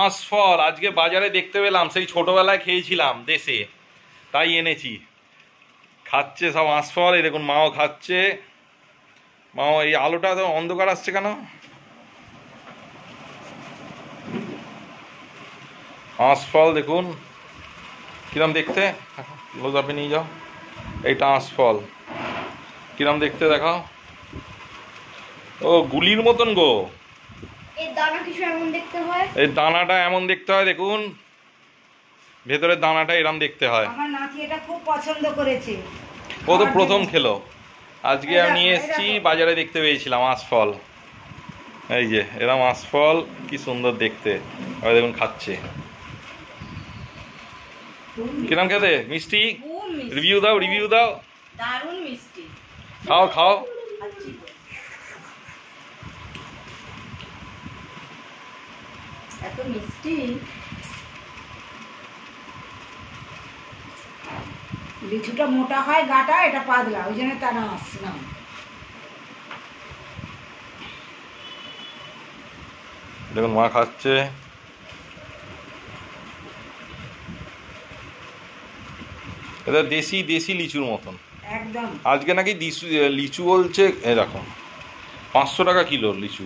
আঁশফল আজকে বাজারে দেখতে পেলাম, সেই ছোটবেলায় খেয়েছিলাম দেশে, তাই এনেছি। খাচ্ছে সব আঁশফল, এই দেখুন মাও খাচ্ছে। মাও, এই আলোটা তো অন্ধকার আসছে কেন? আঁশফল দেখুন কিরম দেখতে, ক্লোজ আপে নিয়ে যাও। এইটা আঁশফল কিরম দেখতে দেখাও। ও গুলির মতন গো। এর দানা কিছু এমন দেখতে হয়, এই দানাটা এমন দেখতে হয়, দেখুন ভেতরের দানাটা এরম দেখতে হয়। আমার নাতি এটা খুব পছন্দ করেছে। ও তো প্রথম খেলো, আজকে আমি নিয়ে এসেছি, বাজারে দেখতে পেয়েছিলাম আঁশফল। এই যে এরম আঁশফল, কি সুন্দর দেখতে। আর দেখুন খাচ্ছে, কিরম খেতে? মিষ্টি? রিভিউ দাও, রিভিউ দাও। দারুণ মিষ্টি। খাও খাও। এত মিষ্টি। লিচুটা মোটা হয় গাটা, এটা পাতলা, ওই জন্য তার নাম। দেখুন মা খাচ্ছে। এটা দেশি দেশি লিচুর মতন একদম। আজকে নাকি লিচু বলছে, এই দেখো 500 টাকা কিলো লিচু।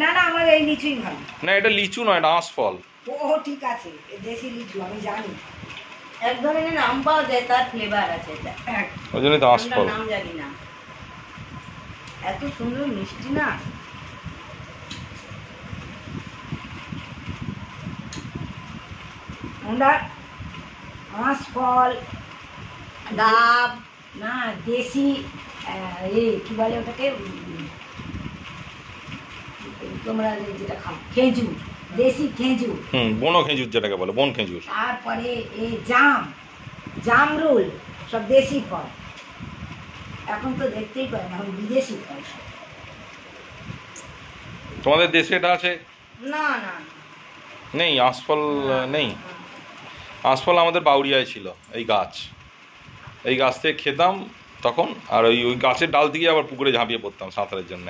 না না, আমার এই লিচুই ভালো। না এটা লিচু নয়, এটা আঁশফল। ও ঠিক আছে, দেশি লিচু আমি জানি। এক ধরনের নাম পাওয়া যায়, তার ফ্লেভার আছে এটা। ওই জন্যই তো আঁশফল। নাম জানি না, এত সুন্দর মিষ্টি না। আমরা আঁশফল, ডাব, না দেশি কি বলে ওটাকে, তোমরা যেটা খাও, খেজুর, দেশি খেজুর। বনো খেজুর যেটাকে বলে, বন খেজুর। তারপরে এই জামরুল, সব দেশি ফল। এখন তো দেখতেই পাই না, এখন বিদেশি ফল। তোমাদের দেশে এটা আছে? না না নেই আঁশফল, নেই। আঁশফল আমাদের বাউরিয়ায় ছিল, এই গাছ, এই গাছ থেকে খেতাম তখন। আর ওই গাছের ডাল থেকে আবার পুকুরে ঝাঁপিয়ে পড়তাম সাঁতারের জন্য।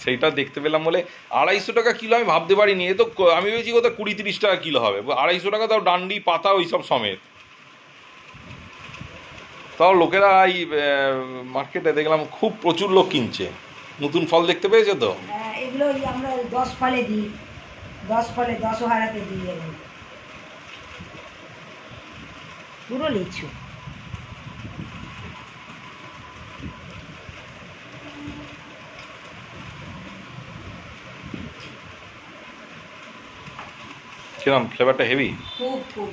সেইটা দেখতে পেলাম বলে 250 টাকা কিলো, আমি ভাবতে পারিনি। এ তো আমি ভেবেছি কোথাও 20-30 টাকা কিলো হবে, 250 টাকা, তাও ডান্ডি পাতা ওইসব সমেত। তাও লোকেরা এই মার্কেটে দেখলাম খুব প্রচুর লোক কিনছে। নতুন ফল দেখতে পেয়েছে তো। এগুলো আমরা 10 ফলে দিই, 10 ফলে 10 হারাতে দিই। পুরো লিচু। কিরম ফ্লেভারটা? হেভি। খুব খুব